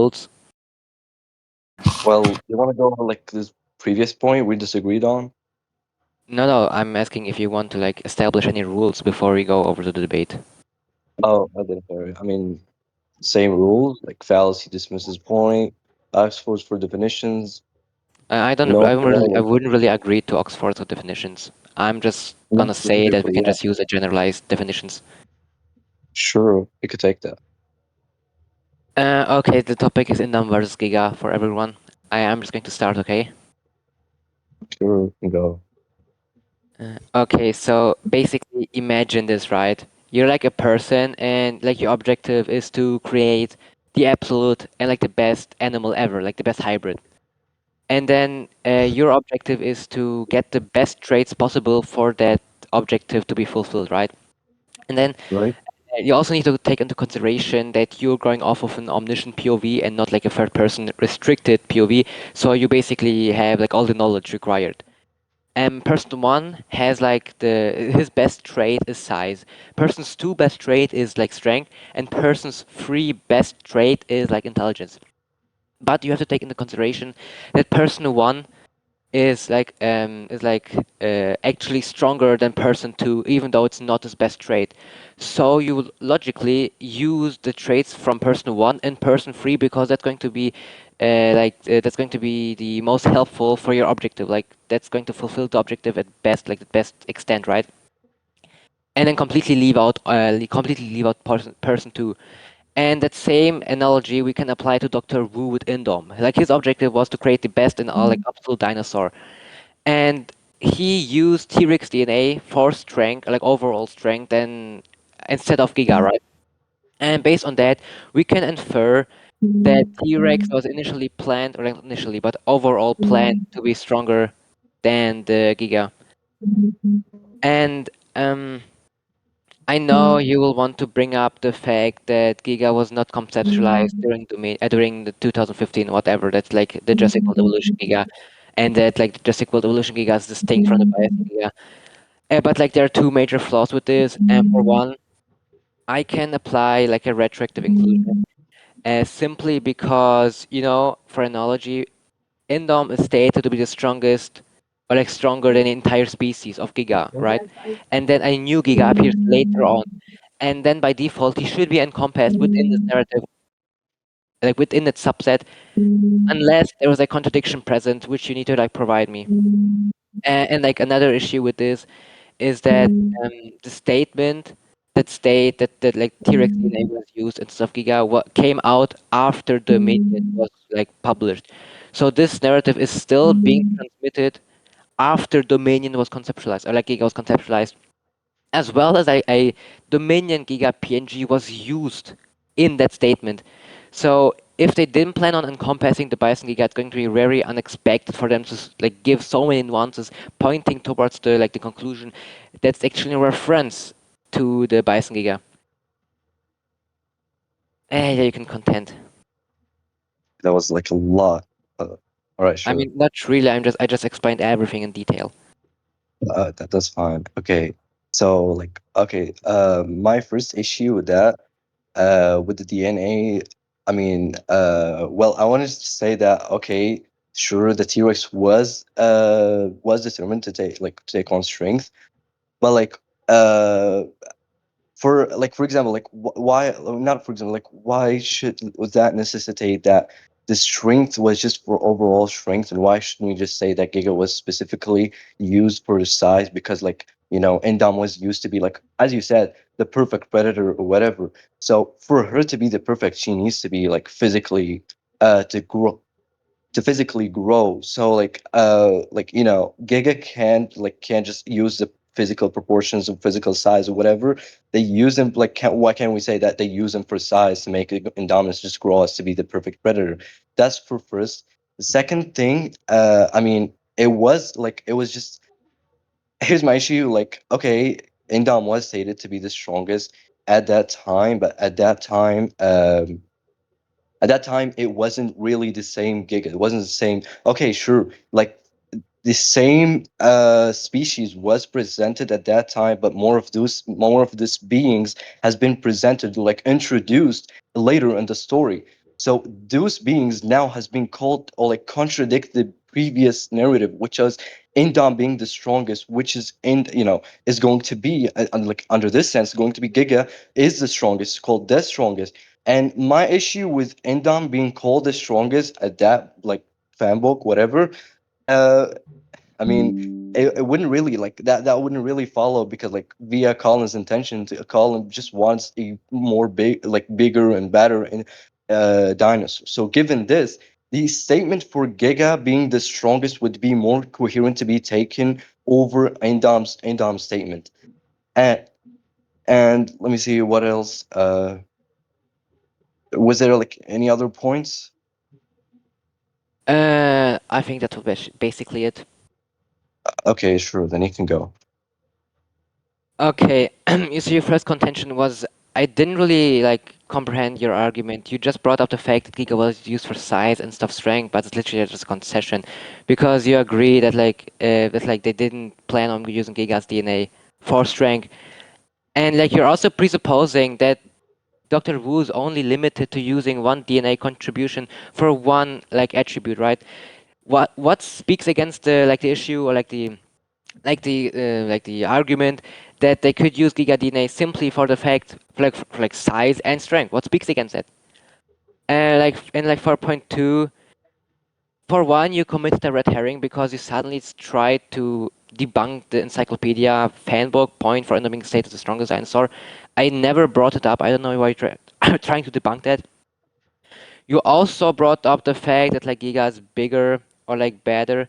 rules? Well, you want to go over like this previous point we disagreed on? No, no, I'm asking if you want to like establish any rules before we go over to the debate. Oh, I didn't hear it. I mean, same rules, like fallacy dismisses point, Oxford's for definitions, I don't, no, I no, wouldn't really agree to Oxford's definitions. I'm just not gonna say that we specifically, can yeah. just use the generalized definitions. Sure, you could take that. Okay, the topic is Indom versus Giga for everyone. I am just going to start, okay? Sure, you can go. Okay, so basically imagine this, right? You're like a person and like your objective is to create the absolute and like the best animal ever, like the best hybrid. And then your objective is to get the best traits possible for that objective to be fulfilled, right? And then Right? you also need to take into consideration that you're going off of an omniscient POV and not like a third person restricted POV. So you basically have like all the knowledge required. And person one has like his best trait is size. Person's two best trait is like strength, and person's three best trait is like intelligence. But you have to take into consideration that person one is actually stronger than person two, even though it's not his best trait. So you will logically use the traits from person one and person three because that's going to be that's going to be the most helpful for your objective. Like that's going to fulfill the objective at best, like the best extent, right? And then completely leave out person two. And that same analogy we can apply to Dr. Wu with Indom. Like his objective was to create the best in all like absolute dinosaur, and he used T-Rex DNA for strength, like overall strength, and instead of Giga, right? And based on that, we can infer that T-Rex was initially planned, or not initially, but overall planned to be stronger than the Giga. And I know you will want to bring up the fact that Giga was not conceptualized during the 2015 whatever. That's like the Jurassic World Evolution Giga, and that like the Jurassic World Evolution Giga is distinct from the Biosyn Giga. But like there are two major flaws with this. And for one, I can apply like a retroactive inclusion, simply because for analogy, Indom is stated to be the strongest, or like stronger than the entire species of Giga, right? And then a new Giga appears later on, and then by default he should be encompassed within this narrative, like within its subset, unless there was a contradiction present, which you need to like provide me. And like another issue with this is that the statement that like T-Rex DNA was used instead of Giga what came out after the Dominion was like published. So this narrative is still being transmitted after Dominion was conceptualized, or like Giga was conceptualized, as well as a Dominion Giga PNG was used in that statement. So if they didn't plan on encompassing the Bison Giga, it's going to be very unexpected for them to like give so many nuances pointing towards the conclusion that's actually a reference to the Bison Giga. Yeah, you can contend. That was like a lot. All right, I sure. mean, not really. I just explained everything in detail. That's fine. Okay. So like, okay, my first issue with that, with the DNA, I mean, well, I wanted to say that, okay, sure, the T-Rex was determined to take on strength, but like, uh for example, like why not for example, like why should was that necessitate that the strength was just for overall strength, and why shouldn't we just say that Giga was specifically used for the size? Because like, Endom was used to be, like as you said, the perfect predator or whatever. So for her to be the perfect, she needs to be like physically to grow, So like Giga can't just use the physical proportions of physical size or whatever. They use them like, why can't we say that they use them for size to make Indominus just grow as to be the perfect predator? That's for first. The second thing, I mean, it was just, here's my issue. Like, okay, Indom was stated to be the strongest at that time, but at that time it wasn't really the same Giga. It wasn't the same. Okay, sure, like the same species was presented at that time, but more of these beings has been presented, like introduced later in the story. So those beings now has been called or like contradict the previous narrative, which was Indom being the strongest, which is in is going to be like under this sense going to be Giga is the strongest, called the strongest. And my issue with Indom being called the strongest at that like fan book, whatever, uh, I mean, it wouldn't really like that. That wouldn't really follow because like via Colin's intention, to Colin just wants a more big, like bigger and better and dinosaur. So given this, the statement for Giga being the strongest would be more coherent to be taken over Indom's statement. And and let me see what else. Was there like any other points? I think that was basically it. Okay, sure. Then you can go. Okay, you see, your first contention was I didn't really like comprehend your argument. You just brought up the fact that Giga was used for size and stuff strength, but it's literally just a concession, because you agree that like they didn't plan on using Giga's DNA for strength, and like you're also presupposing that Dr. Wu's only limited to using one DNA contribution for one like attribute, right? What speaks against the issue or like the argument that they could use Giga DNA simply for the fact for like size and strength? What speaks against that? And like for point two, for one, you committed a red herring because you suddenly tried to debunk the encyclopedia fanbook point for Indom being stated the strongest dinosaur. I never brought it up. I don't know why you're trying to debunk that. You also brought up the fact that like Giga is bigger or like better.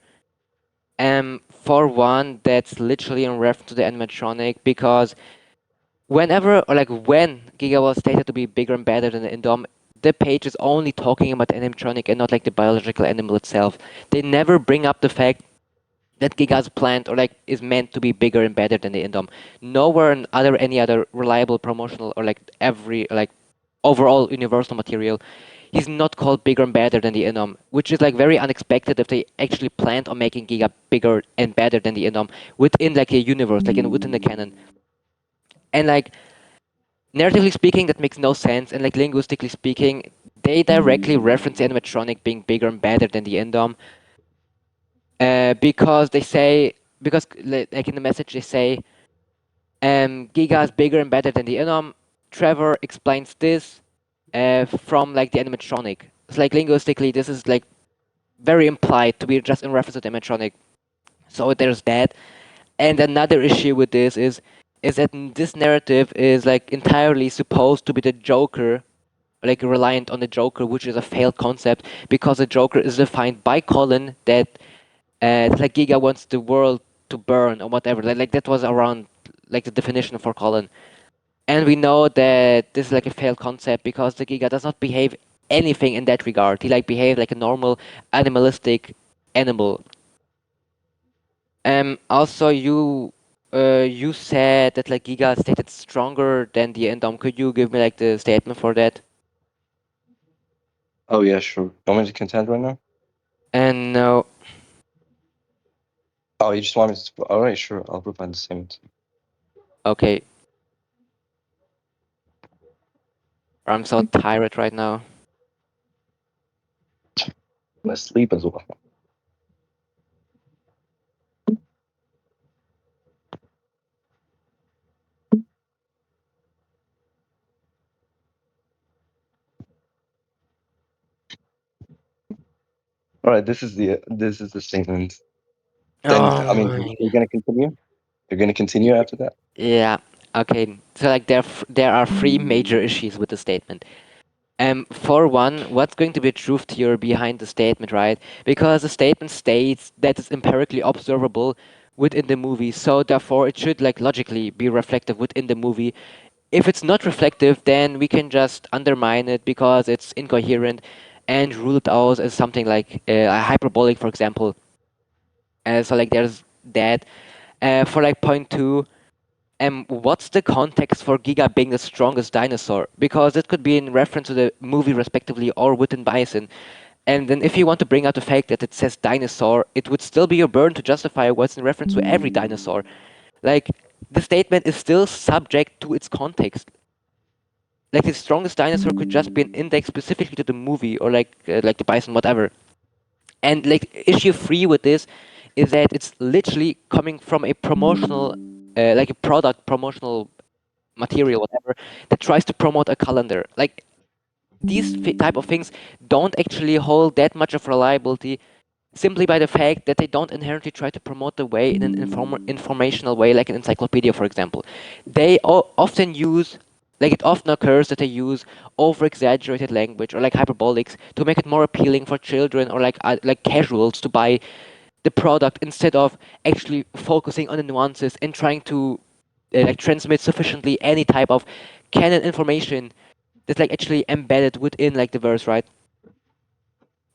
For one, that's literally in reference to the animatronic because whenever or like when Giga was stated to be bigger and better than the Indom, the page is only talking about the animatronic and not like the biological animal itself. They never bring up the fact that Giga's plant or like is meant to be bigger and better than the Indom. Nowhere in any other reliable promotional or like every like overall universal material, he's not called bigger and better than the Indom, which is like very unexpected if they actually planned on making Giga bigger and better than the Indom within like a universe, within the canon. And like narratively speaking, that makes no sense, and like linguistically speaking, they directly reference the animatronic being bigger and better than the Indom, because they say because like in the message they say Giga is bigger and better than the Indom. Trevor explains this from like the animatronic. It's like linguistically, this is like very implied to be just in reference to the animatronic. So there's that. And another issue with this is that this narrative is like entirely supposed to be the Joker, like reliant on the Joker, which is a failed concept because the Joker is defined by Colin that like Giga wants the world to burn or whatever. Like that was around like the definition for Colin. And we know that this is like a failed concept because the Giga does not behave anything in that regard. He like behaves like a normal animalistic animal. Also, you said that like Giga stated stronger than the Indom. Could you give me like the statement for that? Oh yeah, sure. You want me to contend right now? And no, Oh, you just want me to? All right, sure. I'll provide the same. okay, I'm so tired right now. Let's sleep as well. All right, this is the statement. Then I Oh mean, my. you're gonna continue. You're gonna continue after that. Yeah. Okay. So like there are three major issues with the statement. For one, what's going to be a truth theory behind the statement, right? Because the statement states that it's empirically observable within the movie, so therefore it should like logically be reflective within the movie. If it's not reflective, then we can just undermine it because it's incoherent and rule it out as something like hyperbolic, for example. So like there's that. For like point two, what's the context for Giga being the strongest dinosaur? Because it could be in reference to the movie, respectively, or within Bison. And then, if you want to bring out the fact that it says dinosaur, it would still be your burden to justify what's in reference to every dinosaur. Like, the statement is still subject to its context. Like the strongest dinosaur could just be an index specifically to the movie, or like the bison, whatever. And like issue three with this is that it's literally coming from a promotional, like a product promotional material, whatever, that tries to promote a calendar. Like these type of things don't actually hold that much of reliability simply by the fact that they don't inherently try to promote the way in an informational way, like an encyclopedia, for example. They often use, like it often occurs that they use over exaggerated language or like hyperbolics to make it more appealing for children or like casuals to buy the product, instead of actually focusing on the nuances and trying to like transmit sufficiently any type of canon information that's like actually embedded within like the verse, right?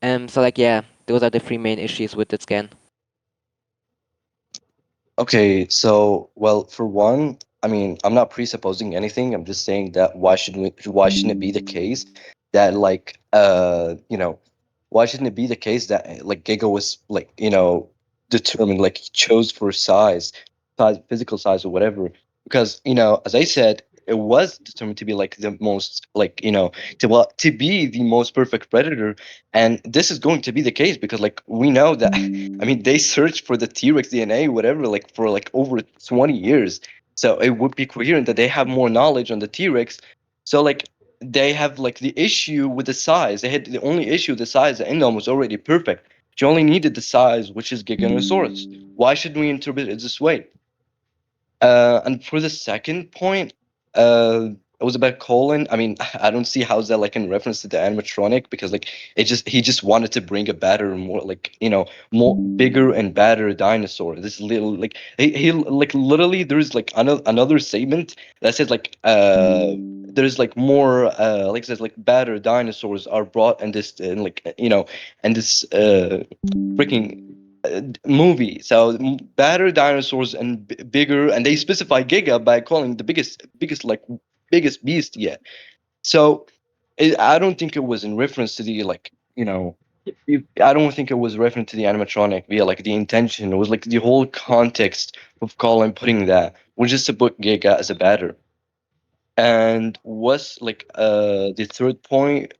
So like yeah, those are the three main issues with that scan. Okay, so well, for one, I mean, I'm not presupposing anything. I'm just saying that why shouldn't it be the case that like why shouldn't it be the case that like Giga was like, determined, like he chose for size, physical size or whatever, because as I said, it was determined to be like the most like, to be the most perfect predator, and this is going to be the case because like we know that I mean, they searched for the T-Rex DNA, whatever, like for like over 20 years. So it would be coherent that they have more knowledge on the T-Rex. So like they have like the issue with the size. They had the only issue with the size. The Indom was already perfect. You only needed the size, which is Giganosaurus. Why should we interpret it this way? And for the second point, it was about Colin. I mean, I don't see how's that like in reference to the animatronic because like he just wanted to bring a better, more like more bigger and better dinosaur. This little like he like literally there's like another statement that says like there's like more like it says like better dinosaurs are brought in this like and this freaking movie. So better dinosaurs and bigger, and they specify Giga by calling the biggest beast yet. So I don't think it was in reference to the like I don't think it was reference to the animatronic via like the intention. It was like the whole context of Colin putting that was just to put Giga as a batter. And was like the third point,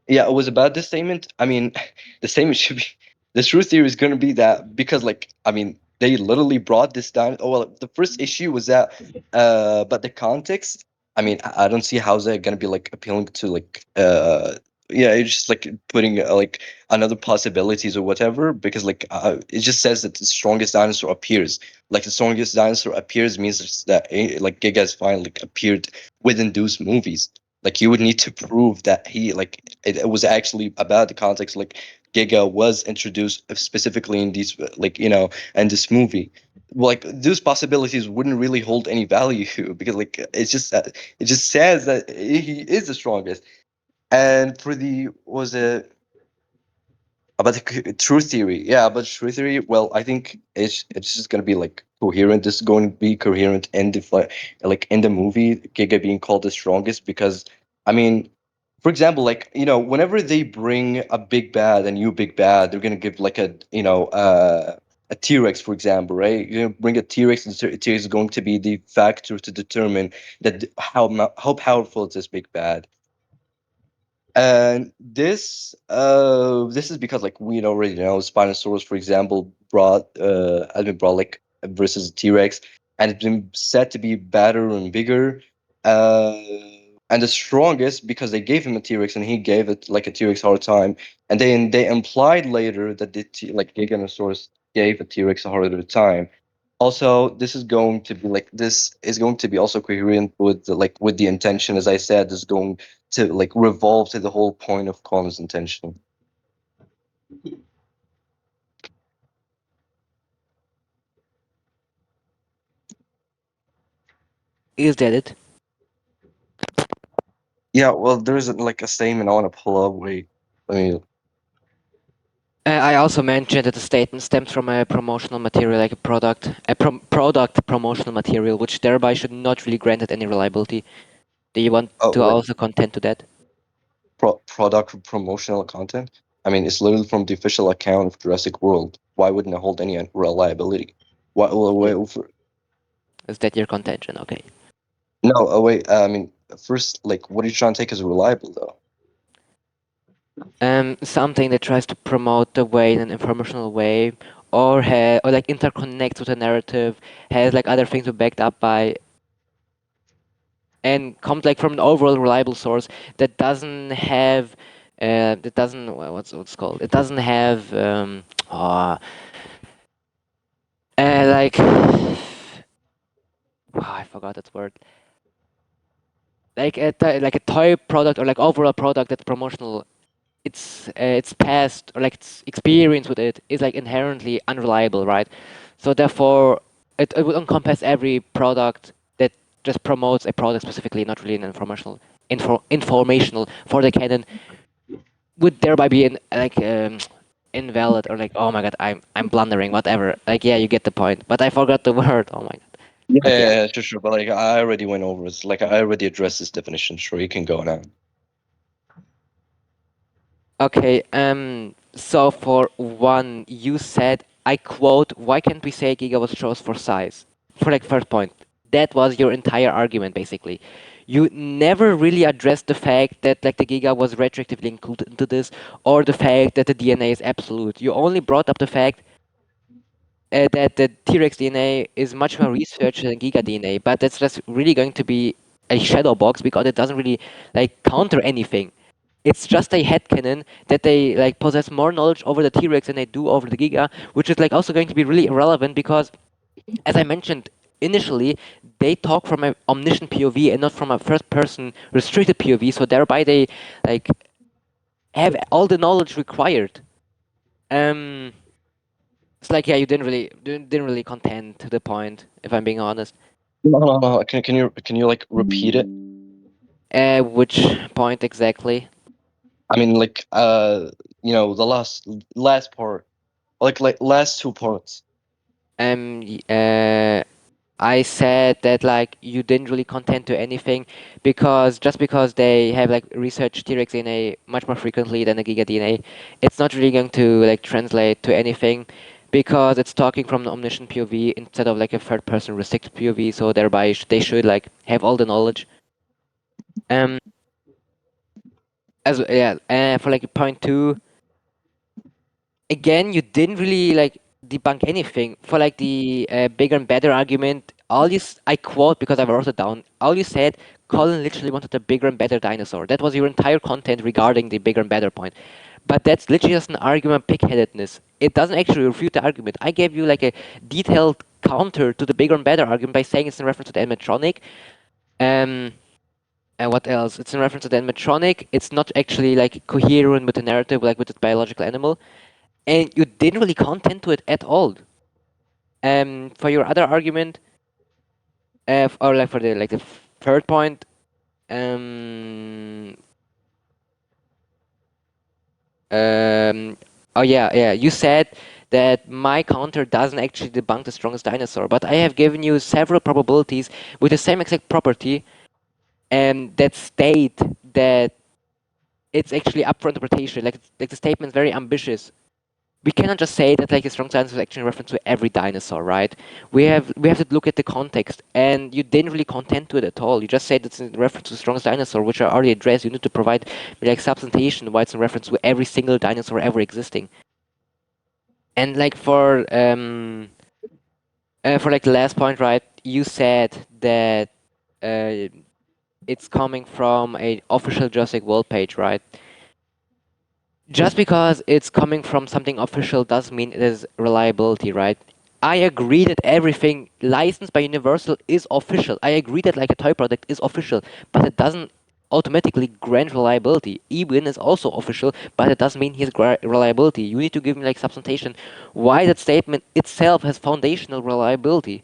yeah, it was about the statement. I mean, the statement should be the true theory is going to be that because, like, I mean, they literally brought this down. Oh, well, the first issue was that, but the context, I mean, I don't see how's that going to be like appealing to, like, yeah, it's just like putting like another possibilities or whatever because, like, it just says that the strongest dinosaur appears. Like, the strongest dinosaur appears means that, like, Giga's finally appeared within those movies. Like you would need to prove that he like it was actually about the context. Like Giga was introduced specifically in these like in this movie. Like those possibilities wouldn't really hold any value because like it just says that he is the strongest. And for the was it about the truth theory? Yeah, about truth theory. Well, I think it's just gonna be like coherent. This is going to be coherent in the like in the movie, Giga being called the strongest because I mean, for example, like whenever they bring a big bad, a new big bad, they're gonna give like a T-Rex, for example, right? You're gonna bring a T-Rex, and the T-Rex is going to be the factor to determine that how powerful is this big bad. And this is because like we already know Spinosaurus, for example, has been brought like versus T-Rex, and it's been said to be better and bigger, uh, and the strongest because they gave him a T-Rex and he gave it like a T-Rex hard time, and then they implied later that like Giganosaurus gave a T-Rex a harder time. Also, this is going to be also coherent with with the intention, as I said, is going to like revolve to the whole point of Colin's intention. Is that it? Yeah, well, there's like a statement I want to pull up. Wait, let me. I also mentioned that the statement stems from a promotional material, like product promotional material, which thereby should not really grant it any reliability. Do you want Oh, to wait, also contend to that? product promotional content. I mean, it's literally from the official account of Jurassic World. Why wouldn't it hold any reliability? Why? Is Wait, is that your contention? Okay. no, wait. I mean, first, like, what are you trying to take as reliable though? Something that tries to promote the way in an informational way, or like interconnects with a narrative, has like other things to backed up by, and comes like from an overall reliable source that doesn't have, that doesn't what's called, it doesn't have uh, like I forgot that word, like like a toy product or like overall product that's promotional. Its past or like its experience with it is like inherently unreliable, right? So therefore, it would encompass every product that just promotes a product specifically, not really an informational for the canon, would thereby be invalid, or like, oh my god, I'm blundering, whatever. Like, yeah, you get the point, but I forgot the word. Oh my god. Yeah, But yeah. yeah, yeah, sure, sure. But like, I already went over it. Like, I already addressed this definition. Sure, you can go now. Okay, so for one, you said, I quote, why can't we say Giga was chose for size? For like first point. That was your entire argument, basically. You never really addressed the fact that like the Giga was retroactively included into this, or the fact that the DNA is absolute. You only brought up the fact that the T-Rex DNA is much more researched than Giga DNA, but that's just really going to be a shadow box because it doesn't really like counter anything. It's just a headcanon that they like possess more knowledge over the T-Rex than they do over the Giga, which is like also going to be really irrelevant because, as I mentioned initially, they talk from an omniscient POV and not from a first-person restricted POV, so thereby they like have all the knowledge required. Um, it's like, yeah, you didn't really contend to the point, if I'm being honest. No, no, no. Can you like repeat it? Which point exactly? I mean, like, the last part, like last two parts. Y- I said that like you didn't really contend to anything because just because they have like researched T-Rex DNA much more frequently than the Giga DNA, it's not really going to like translate to anything because it's talking from the omniscient POV instead of like a third person restricted POV. So thereby they should like have all the knowledge. Um, as yeah, for like point two, again, you didn't really like debunk anything for like the bigger and better argument. I quote because I wrote it down. All you said, Colin literally wanted a bigger and better dinosaur. That was your entire content regarding the bigger and better point. But that's literally just an argument pigheadedness. It doesn't actually refute the argument. I gave you like a detailed counter to the bigger and better argument by saying it's in reference to the animatronic. Um, and what else? It's in reference to the animatronic. It's not actually like coherent with the narrative, like with the biological animal, and you didn't really contend to it at all. For your other argument, or like for the third point, um, um, oh yeah, yeah, you said that my counter doesn't actually debunk the strongest dinosaur, but I have given you several probabilities with the same exact property, that state that it's actually up for interpretation. Like the statement's very ambitious. We cannot just say that like a strong dinosaur is actually a reference to every dinosaur, right? We have to look at the context, and you didn't really contend to it at all. You just said it's in reference to the strongest dinosaur, which are already addressed. You need to provide like substantiation why it's in reference to every single dinosaur ever existing. And like for like the last point, right? You said that uh, it's coming from a official Jurassic World page, right? Just because it's coming from something official doesn't mean it is reliability, right? I agree that everything licensed by Universal is official. I agree that like a toy product is official, but it doesn't automatically grant reliability. Ebin is also official, but it doesn't mean he's reliability. You need to give me like substantiation why that statement itself has foundational reliability.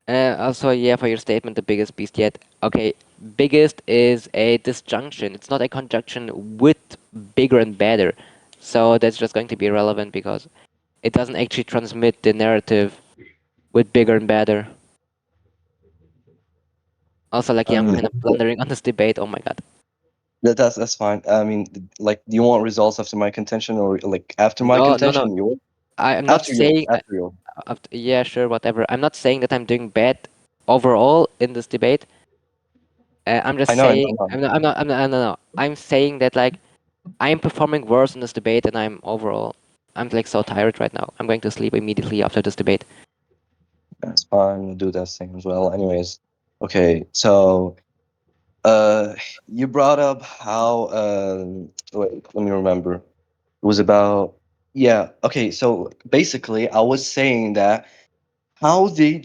Also, yeah, for your statement, the biggest beast yet. Okay, biggest is a disjunction. It's not a conjunction with bigger and better. So that's just going to be irrelevant because it doesn't actually transmit the narrative with bigger and better. Also, like, yeah, I'm Um, kind of blundering on this debate. Oh my god. that's fine. I mean, like, do you want results after my contention or like after my No, no, no. contention? I'm not After yours, saying. after yours. Yeah, sure, whatever. I'm not saying that I'm doing bad. overall in this debate. I'm just I saying, know. no. I'm saying that like I'm performing worse in this debate, and I'm like so tired right now. I'm going to sleep immediately after this debate. That's fine. We'll do that thing as well. Anyways, okay. So, uh, you brought up how wait, let me remember. It was about yeah. Okay. So basically, I was saying that how they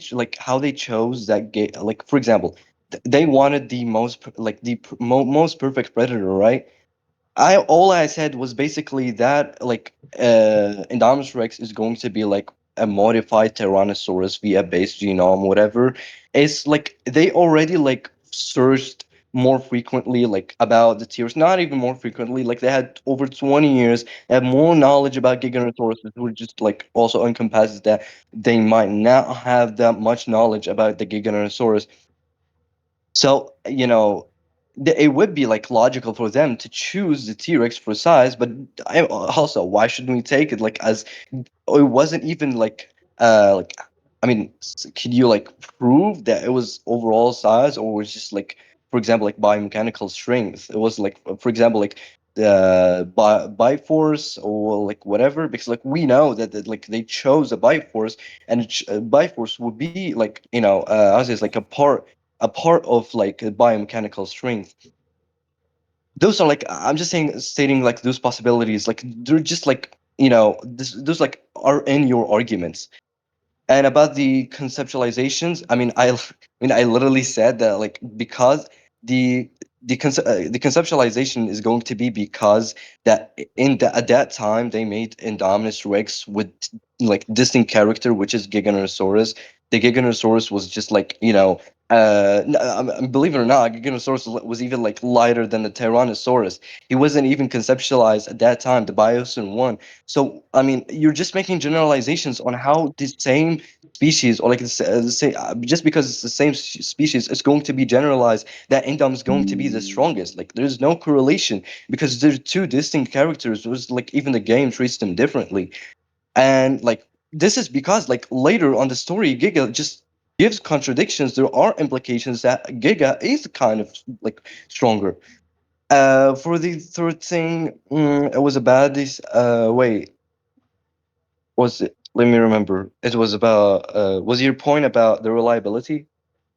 chose that game. Like for example, they wanted the most perfect predator, right? I all I said was basically that Indominus Rex is going to be like a modified Tyrannosaurus via base genome, whatever. It's like they already like searched more frequently like about the tiers, not even more frequently, like they had over 20 years, had more knowledge about Gigantosaurus, who just like also encompasses that they might not have that much knowledge about the Giganotosaurus. So, it would be like logical for them to choose the T-Rex for size, but also why shouldn't we take it like as it wasn't even like I mean, could you like prove that it was overall size or was just like for example like biomechanical strength? It was like for example like the Biforce or like whatever because like we know that like they chose a Biforce and Biforce would be like I was just like a part of like biomechanical strength. Those are like I'm just saying stating like those possibilities like they're just like those like are in your arguments. And about the conceptualizations, I mean, I literally said that like because the the conceptualization is going to be because that at that time they made Indominus Rex with like distinct character, which is Giganotosaurus. The Giganotosaurus was just like believe it or not, Giganotosaurus was even like lighter than the Tyrannosaurus. He wasn't even conceptualized at that time, the Biosyn one. So I mean, you're just making generalizations on how the same species or like just because it's the same species it's going to be generalized that Indom is going to be the strongest. Like there's no correlation because they're two distinct characters. There's like even the game treats them differently. And like this is because like later on the story Giga just gives contradictions. There are implications that Giga is kind of like stronger. For the third thing, it was about this wait, was it? Let me remember. It was about. Was your point about the reliability,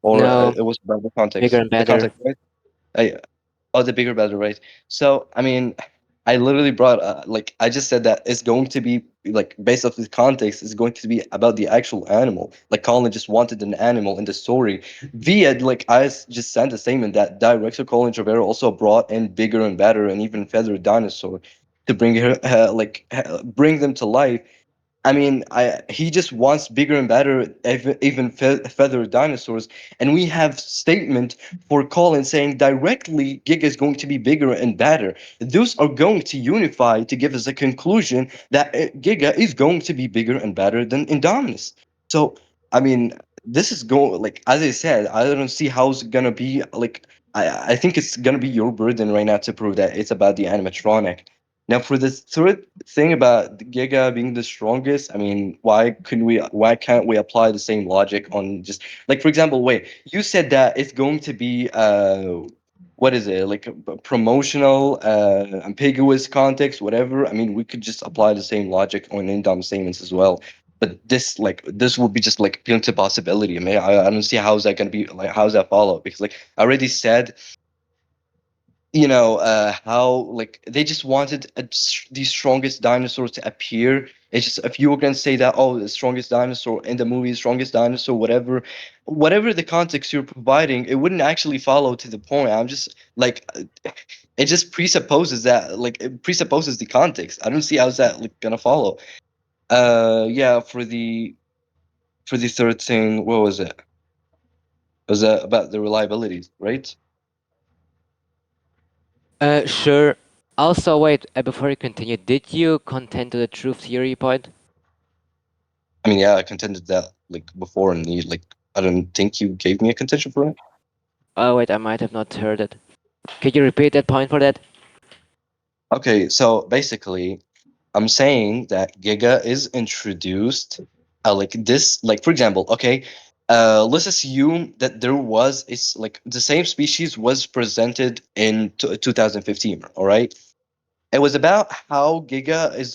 or No, it was about the bigger context? and The better. context, right? I, oh, the bigger, better, right? So, I mean, I literally brought like I just said that it's going to be like based off the context. It's going to be about the actual animal. Like Colin just wanted an animal in the story. Via like just sent a statement that director Colin Trevorrow also brought in bigger and better and even feathered dinosaur to bring her bring them to life. I mean, he just wants bigger and better, even feathered dinosaurs. And we have statement for Colin saying directly Giga is going to be bigger and better. Those are going to unify to give us a conclusion that Giga is going to be bigger and better than Indominus. So, I mean, this is going like as I said, I don't see how it's gonna be like. I think it's gonna be your burden right now to prove that it's about the animatronic. Now, for the third thing about the Giga being the strongest, I mean, why can't we apply the same logic on just like, for example, wait, you said that it's going to be what is it like a promotional, ambiguous context, whatever. I mean, we could just apply the same logic on indom statements as well. But this would be just like pure to possibility. I mean, I don't see how's that gonna be like how's that follow because like I already said how like they just wanted the strongest dinosaur to appear. It's just if you were going to say that, oh, the strongest dinosaur in the movie, strongest dinosaur, whatever the context you're providing, it wouldn't actually follow to the point. I'm just like it just presupposes that like it presupposes the context. I don't see how's that like gonna follow. Yeah, for the third thing, what was it? Was that about the reliability, right? Sure. Also, wait, before you continue, did you contend to the truth theory point? I mean, yeah, I contended that like before, and I don't think you gave me a contention for it. Oh, wait, I might have not heard it. Could you repeat that point for that? Okay, so basically, I'm saying that Giga is introduced, like this, like for example, okay. let's assume that there was it's like the same species was presented in 2015. All right, it was about how Giga is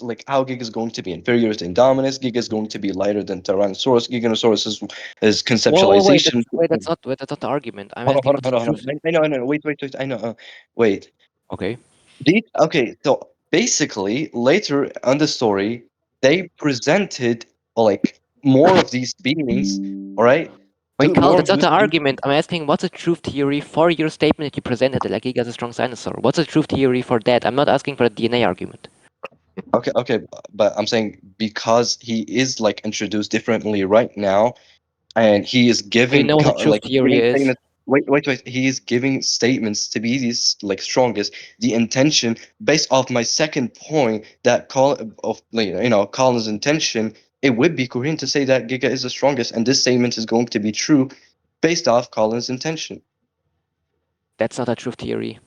going to be inferior to Indominus. Giga is going to be lighter than Tyrannosaurus. Giganosaurus is Whoa, wait, conceptualization. that's not the argument. I'm Hold on, asking hold on, what's hold the on, hold truth. on. I know. Wait. I know. Wait. Okay. Okay, so basically, later on the story, they presented like more of these beings, all right? Wait, To Carl, more that's of not those the beings. argument. I'm asking what's the truth theory for your statement that you presented that like Giga's a strong dinosaur? What's the truth theory for that? I'm not asking for a DNA argument. Okay, but I'm saying because he is like introduced differently right now, and he is Do you know what the truth like theory giving is? statements. Wait. He is giving statements to be these like strongest. The intention, based off my second point, that call of like, Colin's intention, it would be coherent to say that Giga is the strongest, and this statement is going to be true, based off Colin's intention. That's not a truth theory.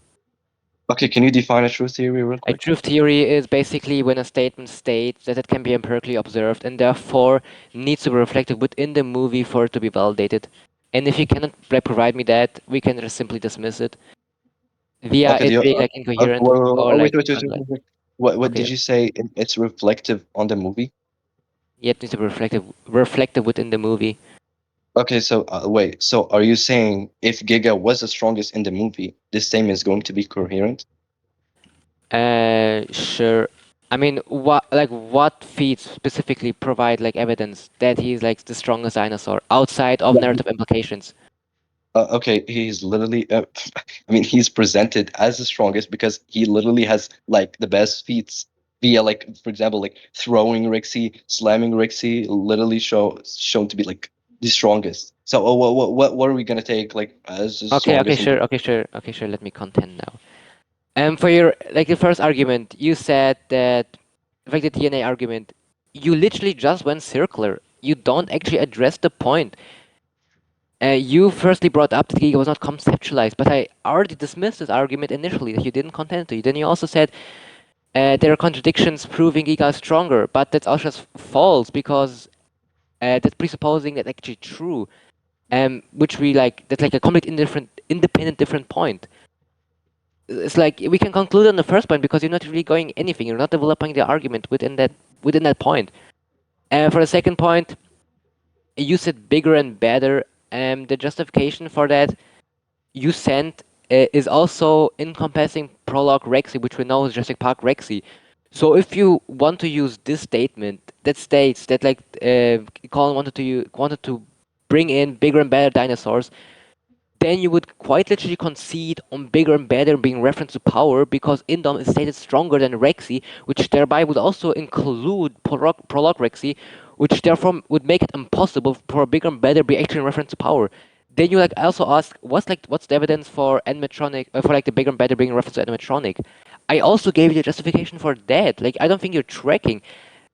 Okay, can you define a truth theory real A quick? truth theory is basically when a statement states that it can be empirically observed and therefore needs to be reflected within the movie for it to be validated. And if you cannot provide me that, we can just simply dismiss it via Okay, it being like okay, incoherent or wait, like wait. unlike. What Okay, did you say? It's reflective on the movie? yet needs to be reflected within the movie. Okay, so wait. So are you saying if Giga was the strongest in the movie, this statement is going to be coherent? Sure. I mean, what feats specifically provide like evidence that he's like the strongest dinosaur outside of Yeah. narrative implications? Okay, he's literally. I mean, he's presented as the strongest because he literally has like the best feats via like, for example, like throwing Rixie, slamming Rixie, literally shown to be like the strongest. So, what are we gonna take like as the strongest in the? Okay, sure. Let me contend now. For your like the first argument, you said that like the DNA argument, you literally just went circular. You don't actually address the point. You firstly brought up that Giga was not conceptualized, but I already dismissed this argument initially that you didn't contend to. Then you also said there are contradictions proving Giga is stronger, but that's also just false because that's presupposing that actually true. Which we like that's like a complete independent different point. It's like we can conclude on the first point because you're not really going anything. You're not developing the argument within that point. And for the second point, you said bigger and better. The justification for that you sent is also encompassing prologue Rexy, which we know is Jurassic Park Rexy. So if you want to use this statement that states that like Colin wanted to bring in bigger and better dinosaurs, then you would quite literally concede on bigger and better being reference to power because Indom is stated stronger than Rexy, which thereby would also include Prologue Rexy, which therefore would make it impossible for a bigger and better be actually in reference to power. Then you like also ask what's the evidence for animatronic for like the bigger and better being in reference to animatronic. I also gave you the justification for that. Like I don't think you're tracking.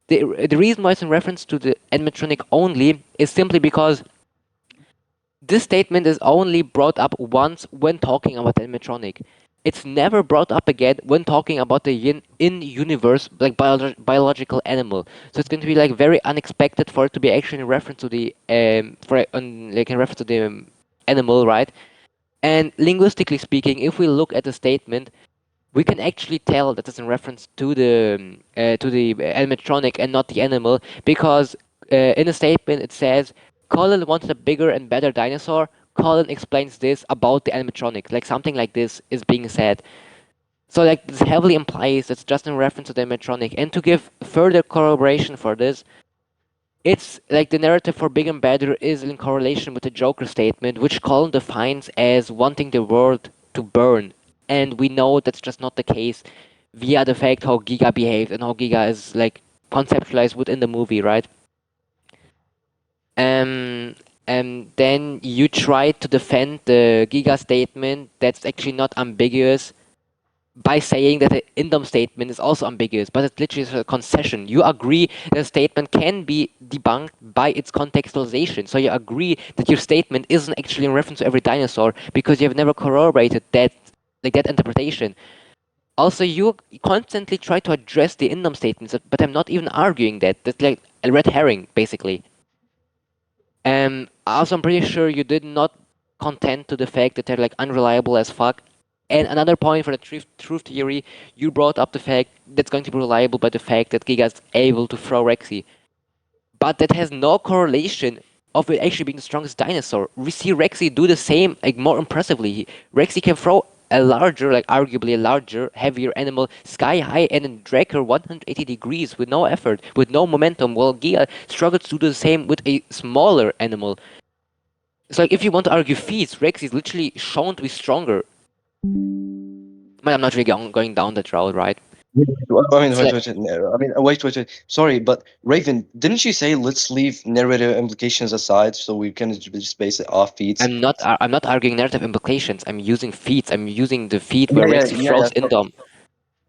The reason why it's in reference to the animatronic only is simply because this statement is only brought up once when talking about the animatronic. It's never brought up again when talking about the in-universe like biological animal. So it's going to be like very unexpected for it to be actually in reference to the like in reference to the animal, right? And linguistically speaking, if we look at the statement, we can actually tell that it's in reference to the animatronic and not the animal because in a statement it says Colin wanted a bigger and better dinosaur. Colin explains this about the animatronic, like something like this is being said. So like this heavily implies it's just in reference to the animatronic. And to give further corroboration for this, it's like the narrative for Big and Better is in correlation with the Joker statement, which Colin defines as wanting the world to burn. And we know that's just not the case via the fact how Giga behaved and how Giga is like conceptualized within the movie, right? Um, and then you try to defend the Giga statement that's actually not ambiguous by saying that the Indom statement is also ambiguous, but it's literally a concession. You agree that a statement can be debunked by its contextualization. So you agree that your statement isn't actually in reference to every dinosaur because you have never corroborated that interpretation. Also, you constantly try to address the Indom statements, but I'm not even arguing that. That's like a red herring, basically. And also, I'm pretty sure you did not contend to the fact that they're like unreliable as fuck. And another point for the truth theory, you brought up the fact that's going to be reliable by the fact that Giga is able to throw Rexy. But that has no correlation of it actually being the strongest dinosaur. We see Rexy do the same, like more impressively. Rexy can throw a larger, like arguably a larger, heavier animal sky high and then drag her 180 degrees with no effort, with no momentum, while Giga struggles to do the same with a smaller animal. It's like if you want to argue feats, Rexy is literally shown to be stronger. But I'm not really going down that route, right? I mean, It's like wait. Sorry, but Raven, didn't you say let's leave narrative implications aside so we can just base it off feeds? I'm not arguing narrative implications. I'm using feats. I'm using the feat Yeah, where yeah, Rexy yeah, yeah. throws So, Indom.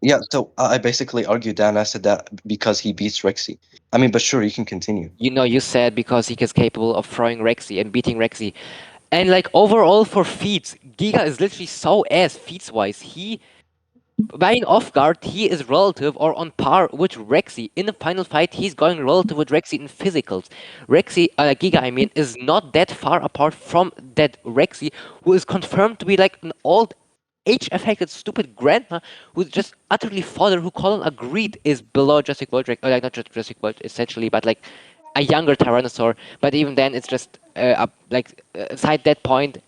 yeah, so I basically argued that and I said that because he beats Rexy. I mean, but sure, you can continue. You know, you said because he is capable of throwing Rexy and beating Rexy. And like overall for feats, Giga is literally so ass feats wise. He by an off guard, he is relative or on par with Rexy. In the final fight, he's going relative with Rexy in physicals. Giga, I mean, is not that far apart from that Rexy, who is confirmed to be like an old age-affected stupid grandma who's just utterly fodder, who Colin agreed is below Jurassic World, like not just Jurassic World essentially, but like a younger Tyrannosaur. But even then, it's just aside that point,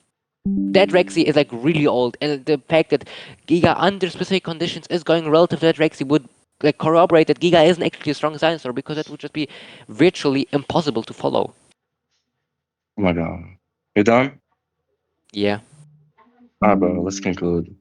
that Rexy is like really old, and the fact that Giga under specific conditions is going relative to that Rexy would like corroborate that Giga isn't actually a strong dinosaur because that would just be virtually impossible to follow. Oh my God. You're done? Yeah. All right, bro, let's conclude.